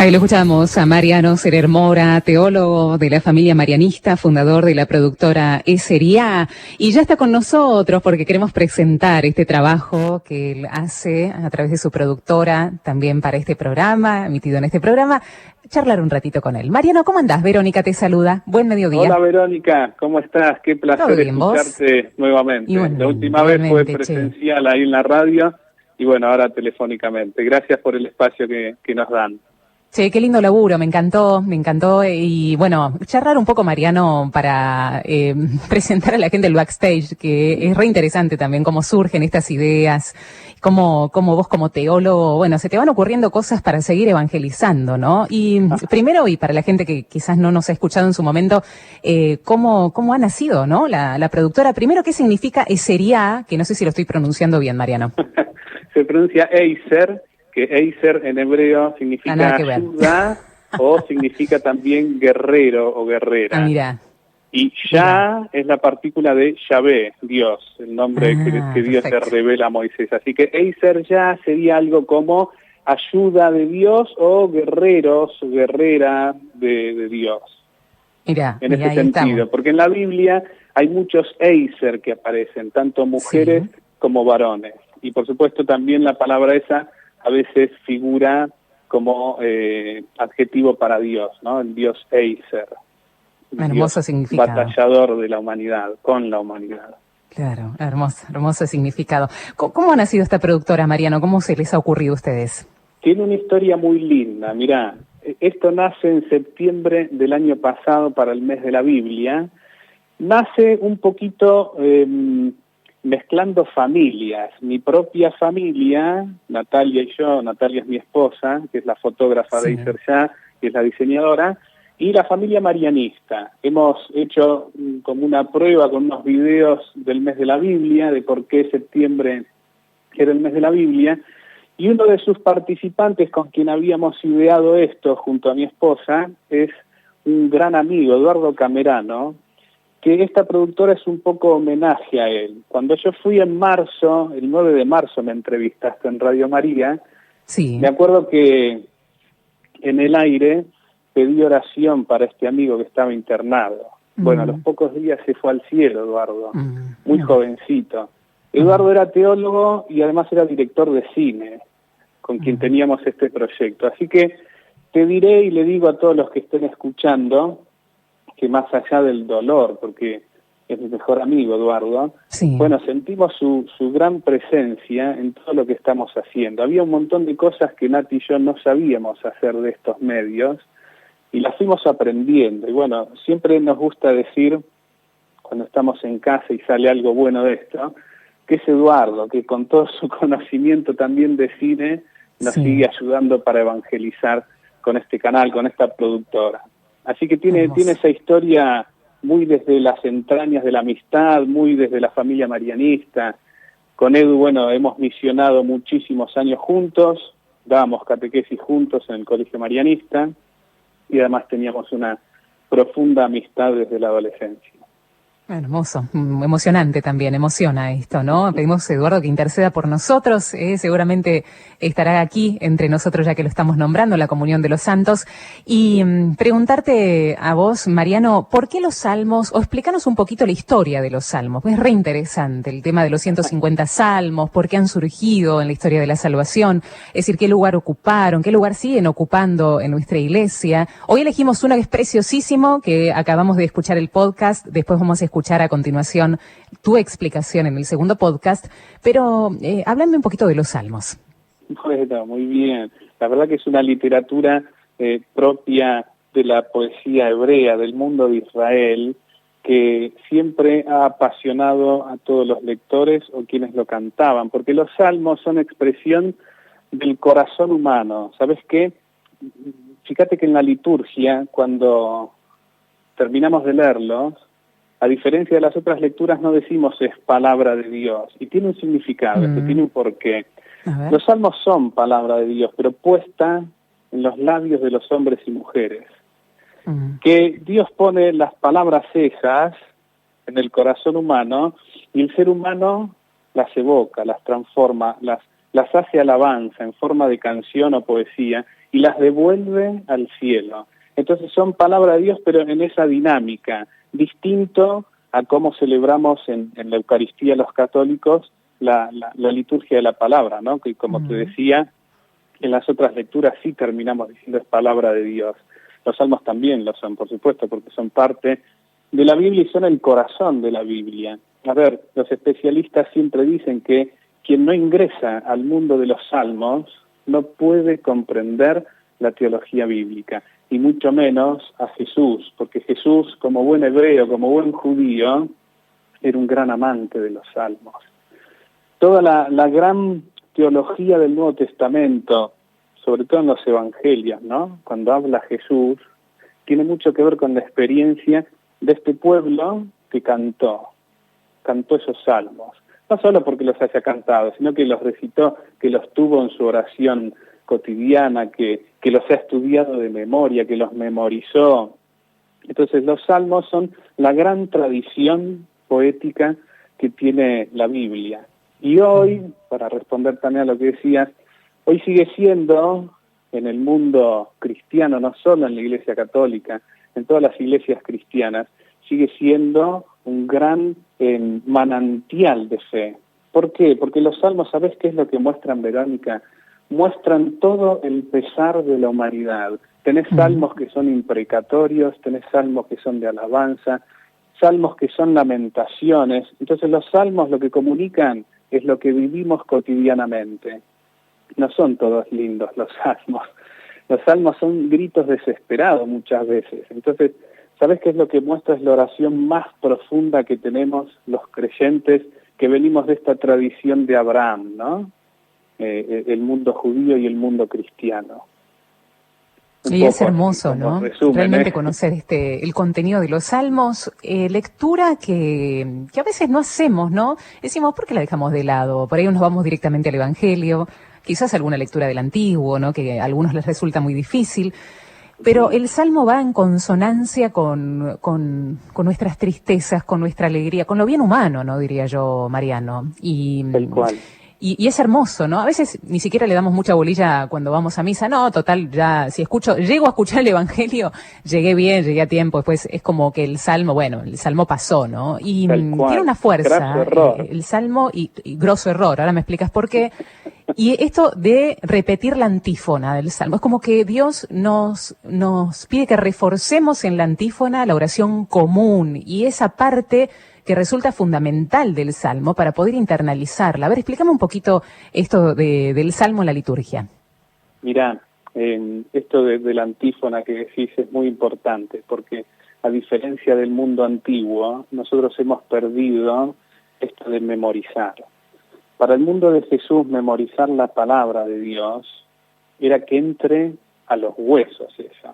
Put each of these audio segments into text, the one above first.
Ahí lo escuchamos a Mariano Serer Mora, teólogo de la familia marianista, fundador de la productora Esería, y ya está con nosotros porque queremos presentar este trabajo que él hace a través de su productora, también para este programa, emitido en este programa, charlar un ratito con él. Mariano, ¿cómo andás? Verónica te saluda. Buen mediodía. Hola Verónica, ¿cómo estás? Qué placer bien, escucharte ¿vos? nuevamente. Bueno, la última vez fue presencial ahí en la radio y bueno, ahora telefónicamente. Gracias por el espacio que nos dan. Che, qué lindo laburo, me encantó, y bueno, charlar un poco, Mariano, para presentar a la gente el backstage, que es re interesante también cómo surgen estas ideas, cómo vos como teólogo, bueno, se te van ocurriendo cosas para seguir evangelizando, ¿no? Y primero, y para la gente que quizás no nos ha escuchado en su momento, cómo ha nacido, ¿no? La productora. Primero, ¿qué significa Esería? Que no sé si lo estoy pronunciando bien, Mariano. Se pronuncia Eiser, que Eiser en hebreo significa ayuda o significa también guerrero o guerrera. Mira. Y Ya es la partícula de Yahvé, Dios, el nombre que Dios le revela a Moisés. Así que Eiser Ya sería algo como ayuda de Dios o guerreros, guerrera de Dios. En ese sentido, porque en la Biblia hay muchos Eiser que aparecen, tanto mujeres como varones. Y por supuesto también la palabra esa a veces figura como adjetivo para Dios, ¿no? El Dios Eiser. Hermoso significado. Batallador de la humanidad, con la humanidad. Claro, hermoso significado. ¿Cómo ha nacido esta productora, Mariano? ¿Cómo se les ha ocurrido a ustedes? Tiene una historia muy linda. Mirá, esto nace en septiembre del año pasado para el mes de la Biblia. Nace un poquito mezclando familias. Mi propia familia, Natalia y yo, Natalia es mi esposa, que es la fotógrafa de Eiser Ya, que es la diseñadora, y la familia marianista. Hemos hecho como una prueba con unos videos del mes de la Biblia, de por qué septiembre era el mes de la Biblia, y uno de sus participantes con quien habíamos ideado esto junto a mi esposa es un gran amigo, Eduardo Camerano, que esta productora es un poco homenaje a él. Cuando yo fui en marzo, el 9 de marzo me entrevistaste en Radio María, me acuerdo que en el aire pedí oración para este amigo que estaba internado. Bueno, a los pocos días se fue al cielo Eduardo, muy jovencito. Eduardo era teólogo y además era director de cine, con quien teníamos este proyecto. Así que te diré y le digo a todos los que estén escuchando que más allá del dolor, porque es mi mejor amigo Eduardo, bueno, sentimos su gran presencia en todo lo que estamos haciendo. Había un montón de cosas que Nati y yo no sabíamos hacer de estos medios, y las fuimos aprendiendo. Y bueno, siempre nos gusta decir, cuando estamos en casa y sale algo bueno de esto, que es Eduardo, que con todo su conocimiento también de cine, nos sigue ayudando para evangelizar con este canal, con esta productora. Así que tiene esa historia muy desde las entrañas de la amistad, muy desde la familia marianista. Con Edu, bueno, hemos misionado muchísimos años juntos, dábamos catequesis juntos en el colegio marianista, y además teníamos una profunda amistad desde la adolescencia. Hermoso, emocionante también, emociona esto, ¿no? Pedimos a Eduardo que interceda por nosotros, seguramente estará aquí entre nosotros ya que lo estamos nombrando, la comunión de los santos, y preguntarte a vos, Mariano, ¿por qué los salmos, o explícanos un poquito la historia de los salmos? Pues es re interesante el tema de los 150 salmos, por qué han surgido en la historia de la salvación, es decir, qué lugar ocuparon, qué lugar siguen ocupando en nuestra iglesia. Hoy elegimos uno que es preciosísimo, que acabamos de escuchar el podcast, después vamos a escuchar a continuación tu explicación en el segundo podcast, pero háblame un poquito de los salmos. Bueno, muy bien. La verdad que es una literatura propia de la poesía hebrea, del mundo de Israel, que siempre ha apasionado a todos los lectores o quienes lo cantaban, porque los salmos son expresión del corazón humano. ¿Sabes qué? Fíjate que en la liturgia, cuando terminamos de leerlos, a diferencia de las otras lecturas, no decimos es palabra de Dios, y tiene un significado, tiene un porqué. Los salmos son palabra de Dios, pero puesta en los labios de los hombres y mujeres. Que Dios pone las palabras esas en el corazón humano, y el ser humano las evoca, las transforma, las las hace alabanza en forma de canción o poesía y las devuelve al cielo. Entonces son palabra de Dios, pero en esa dinámica, distinto a cómo celebramos en la Eucaristía los católicos la liturgia de la palabra, ¿no? Que como te decía, en las otras lecturas sí terminamos diciendo es palabra de Dios. Los salmos también lo son, por supuesto, porque son parte de la Biblia y son el corazón de la Biblia. A ver, los especialistas siempre dicen que quien no ingresa al mundo de los salmos no puede comprender la teología bíblica, y mucho menos a Jesús, porque Jesús, como buen hebreo, como buen judío, era un gran amante de los salmos. Toda la gran teología del Nuevo Testamento, sobre todo en los evangelios, ¿no? Cuando habla Jesús, tiene mucho que ver con la experiencia de este pueblo que cantó esos salmos. No solo porque los haya cantado, sino que los recitó, que los tuvo en su oración cotidiana, que los ha estudiado de memoria, que los memorizó. Entonces los salmos son la gran tradición poética que tiene la Biblia. Y hoy, para responder también a lo que decías, hoy sigue siendo en el mundo cristiano, no solo en la Iglesia Católica, en todas las iglesias cristianas, sigue siendo un gran manantial de fe. ¿Por qué? Porque los salmos, ¿sabés qué es lo que muestran, Verónica? Muestran todo el pesar de la humanidad. Tenés salmos que son imprecatorios, tenés salmos que son de alabanza, salmos que son lamentaciones. Entonces los salmos lo que comunican es lo que vivimos cotidianamente. No son todos lindos los salmos. Los salmos son gritos desesperados muchas veces. Entonces, ¿sabés qué es lo que muestra? Es la oración más profunda que tenemos los creyentes, que venimos de esta tradición de Abraham, ¿no? El mundo judío y el mundo cristiano. Y es hermoso, ¿no? Realmente conocer el contenido de los salmos, lectura que a veces no hacemos, ¿no? Decimos, ¿por qué la dejamos de lado? Por ahí nos vamos directamente al Evangelio, quizás alguna lectura del Antiguo, ¿no? Que a algunos les resulta muy difícil. Pero el Salmo va en consonancia con nuestras tristezas, con nuestra alegría, con lo bien humano, ¿no? Diría yo, Mariano. Tal cual. Y es hermoso, ¿no? A veces ni siquiera le damos mucha bolilla cuando vamos a misa. No, total, ya, llego a escuchar el Evangelio, llegué bien, llegué a tiempo. Después es como que el Salmo pasó, ¿no? Y tiene una fuerza, el Salmo, y grosso error. Ahora me explicas por qué. Y esto de repetir la antífona del Salmo, es como que Dios nos pide que reforcemos en la antífona la oración común y esa parte que resulta fundamental del Salmo para poder internalizarla. A ver, explícame un poquito esto del Salmo en la liturgia. Mirá, esto de la antífona que decís es muy importante, porque a diferencia del mundo antiguo, nosotros hemos perdido esto de memorizar. Para el mundo de Jesús, memorizar la palabra de Dios era que entre a los huesos esa.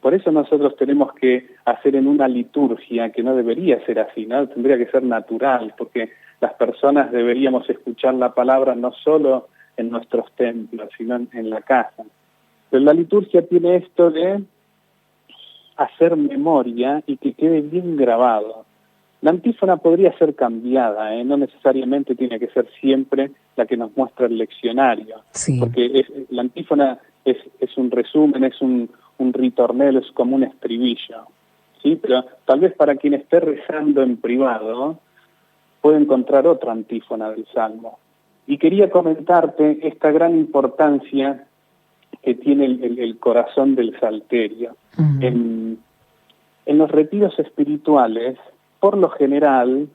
Por eso nosotros tenemos que hacer en una liturgia que no debería ser así, ¿no? Tendría que ser natural, porque las personas deberíamos escuchar la palabra no solo en nuestros templos, sino en la casa. Pero la liturgia tiene esto de hacer memoria y que quede bien grabado. La antífona podría ser cambiada, no necesariamente tiene que ser siempre la que nos muestra el leccionario, sí. Porque la antífona es un resumen, es un ritornelo, es como un estribillo, ¿sí? Pero tal vez para quien esté rezando en privado puede encontrar otra antífona del Salmo. Y quería comentarte esta gran importancia que tiene el corazón del salterio. En los retiros espirituales, por lo general,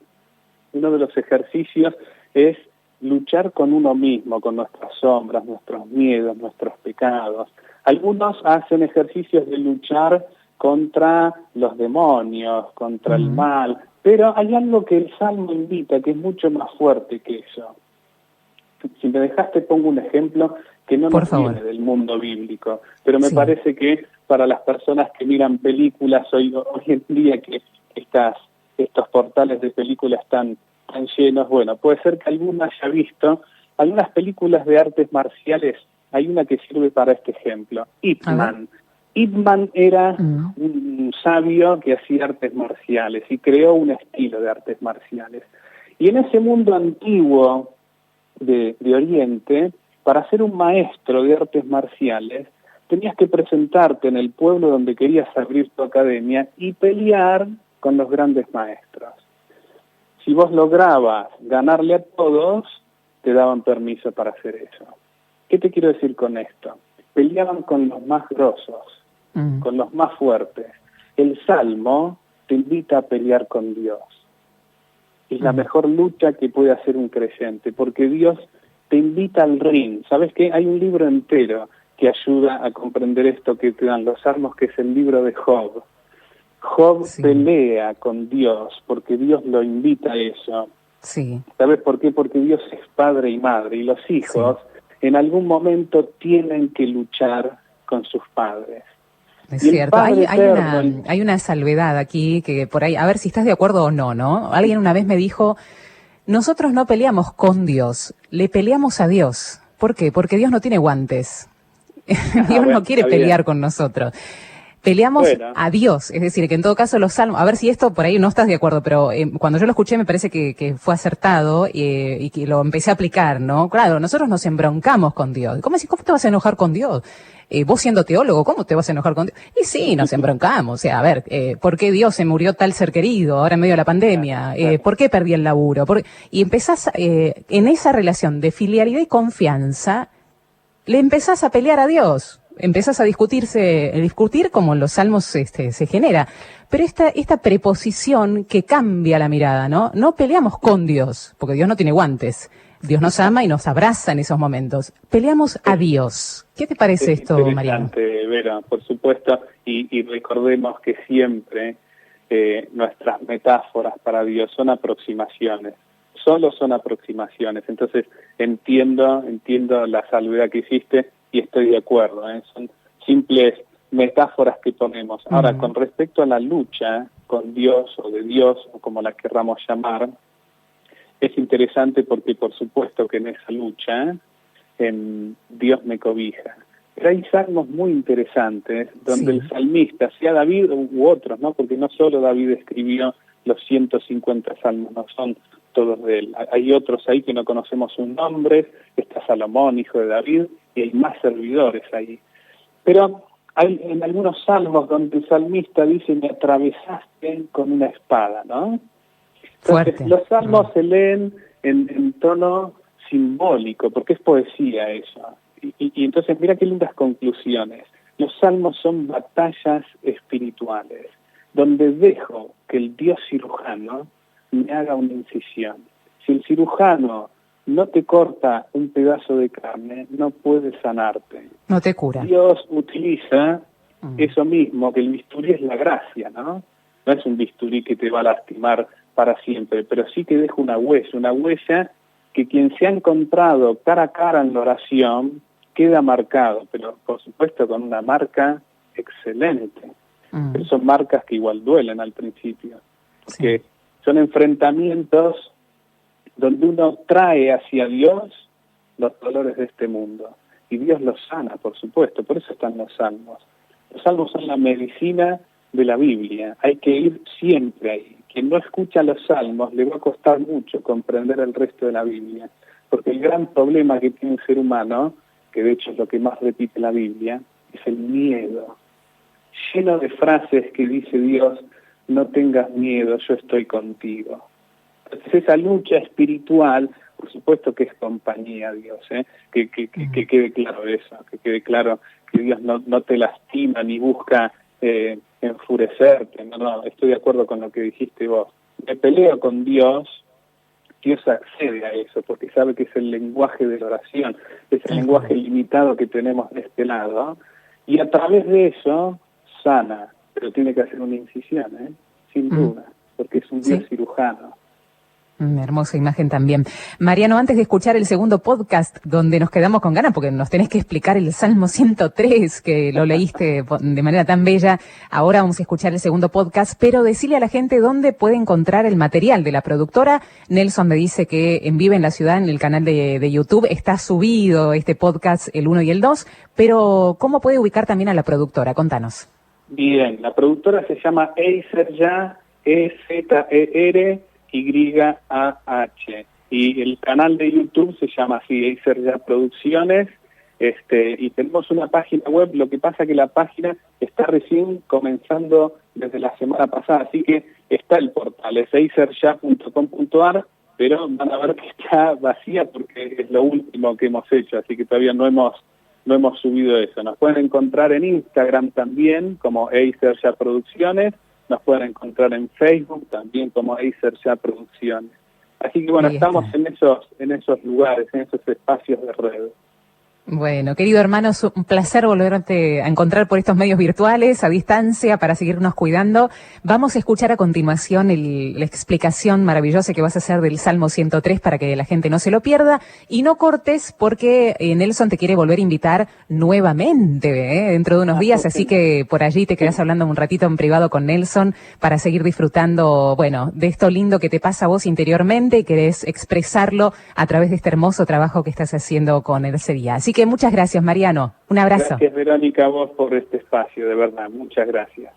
uno de los ejercicios es luchar con uno mismo, con nuestras sombras, nuestros miedos, nuestros pecados. Algunos hacen ejercicios de luchar contra los demonios, contra el mal, pero hay algo que el Salmo invita, que es mucho más fuerte que eso. Si me dejaste, pongo un ejemplo que no nos viene del mundo bíblico, pero me parece que para las personas que miran películas hoy en día, que estos portales de películas están tan llenos, bueno, puede ser que alguno haya visto algunas películas de artes marciales. Hay una que sirve para este ejemplo, Ip Man. Ip Man era un sabio que hacía artes marciales y creó un estilo de artes marciales. Y en ese mundo antiguo, de Oriente, para ser un maestro de artes marciales, tenías que presentarte en el pueblo donde querías abrir tu academia y pelear con los grandes maestros. Si vos lograbas ganarle a todos, te daban permiso para hacer eso. ¿Qué te quiero decir con esto? Peleaban con los más grosos, con los más fuertes. El Salmo te invita a pelear con Dios. Es la mejor lucha que puede hacer un creyente, porque Dios te invita al ring. ¿Sabes qué? Hay un libro entero que ayuda a comprender esto que te dan los Salmos, que es el libro de Job. Job pelea con Dios porque Dios lo invita a eso. Sí. ¿Sabes por qué? Porque Dios es padre y madre, y los hijos en algún momento tienen que luchar con sus padres. Es cierto, hay una salvedad aquí que por ahí, a ver si estás de acuerdo o no, ¿no? Alguien una vez me dijo, nosotros no peleamos con Dios, le peleamos a Dios. ¿Por qué? Porque Dios no tiene guantes. Dios no quiere pelear con nosotros. Peleamos a Dios, es decir, que en todo caso los salmos, a ver si esto por ahí no estás de acuerdo, pero cuando yo lo escuché me parece que fue acertado y que lo empecé a aplicar, ¿no? Claro, nosotros nos embroncamos con Dios. ¿Cómo te vas a enojar con Dios? Vos siendo teólogo, ¿cómo te vas a enojar con Dios? Y sí, nos embroncamos, o sea, a ver, ¿por qué Dios se murió tal ser querido ahora en medio de la pandemia? ¿Por qué perdí el laburo? Y empezás, en esa relación de filialidad y confianza, le empezás a pelear a Dios. Empezás a discutir como en los salmos se genera. Pero esta preposición que cambia la mirada, ¿no? No peleamos con Dios, porque Dios no tiene guantes. Dios nos ama y nos abraza en esos momentos. Peleamos a Dios. ¿Qué te parece esto, Mariano? Vera, por supuesto, y recordemos que siempre nuestras metáforas para Dios son aproximaciones. Solo son aproximaciones. Entonces entiendo la salvedad que hiciste y estoy de acuerdo. Son simples metáforas que ponemos. Ahora, con respecto a la lucha con Dios o de Dios, o como la querramos llamar, es interesante porque por supuesto que en esa lucha Dios me cobija. Pero hay salmos muy interesantes donde el salmista, sea David u otros, ¿no? Porque no solo David escribió los 150 salmos, no son todos de él. Hay otros ahí que no conocemos sus nombres, está Salomón, hijo de David, y hay más servidores ahí. Pero hay en algunos salmos donde el salmista dice, me atravesaste con una espada, ¿no? Entonces, los salmos se leen en tono simbólico, porque es poesía eso. Y entonces, mira qué lindas conclusiones. Los salmos son batallas espirituales, donde dejo que el Dios cirujano me haga una incisión. Si el cirujano no te corta un pedazo de carne, no puede sanarte. No te cura. Dios utiliza eso mismo, que el bisturí es la gracia, ¿no? No es un bisturí que te va a lastimar para siempre, pero sí que deja una huella que quien se ha encontrado cara a cara en la oración queda marcado, pero por supuesto con una marca excelente. Pero son marcas que igual duelen al principio, porque son enfrentamientos donde uno trae hacia Dios los dolores de este mundo, y Dios los sana, por supuesto, por eso están los salmos. Los salmos son la medicina de la Biblia, hay que ir siempre ahí. Quien no escucha los salmos le va a costar mucho comprender el resto de la Biblia, porque el gran problema que tiene un ser humano, que de hecho es lo que más repite la Biblia, es el miedo. Lleno de frases que dice Dios, no tengas miedo, yo estoy contigo. Entonces esa lucha espiritual, por supuesto que es compañía Dios, que quede claro eso, que quede claro que Dios no te lastima ni busca enfurecerte, no, estoy de acuerdo con lo que dijiste vos. Me peleo con Dios, Dios accede a eso, porque sabe que es el lenguaje de la oración, es el lenguaje limitado que tenemos de este lado, y a través de eso sana, pero tiene que hacer una incisión, sin duda, porque es un Dios cirujano. Hermosa imagen también. Mariano, antes de escuchar el segundo podcast, donde nos quedamos con ganas, porque nos tenés que explicar el Salmo 103, que lo leíste de manera tan bella, ahora vamos a escuchar el segundo podcast, pero decirle a la gente dónde puede encontrar el material de la productora. Nelson me dice que en Vive en la Ciudad, en el canal de YouTube, está subido este podcast, el 1 y el 2, pero ¿cómo puede ubicar también a la productora? Contanos. Bien, la productora se llama Eizerya, EZERYAH, y el canal de YouTube se llama así, Eiser Ya Producciones, y tenemos una página web. Lo que pasa que la página está recién comenzando desde la semana pasada, así que está el portal, es eiserya.com.ar, pero van a ver que está vacía porque es lo último que hemos hecho, así que todavía no hemos subido eso. Nos pueden encontrar en Instagram también como Eiser Ya Producciones, nos pueden encontrar en Facebook también como Eiser Ya Producciones. Así que bueno, estamos en esos lugares, en esos espacios de red. Bueno, querido hermano, es un placer volverte a encontrar por estos medios virtuales, a distancia, para seguirnos cuidando. Vamos a escuchar a continuación la explicación maravillosa que vas a hacer del Salmo 103 para que la gente no se lo pierda. Y no cortes porque Nelson te quiere volver a invitar nuevamente dentro de unos días, así que por allí te quedás hablando un ratito en privado con Nelson para seguir disfrutando, bueno, de esto lindo que te pasa a vos interiormente y querés expresarlo a través de este hermoso trabajo que estás haciendo con el Sevilla. Así que muchas gracias, Mariano. Un abrazo. Gracias, Verónica, a vos por este espacio, de verdad. Muchas gracias.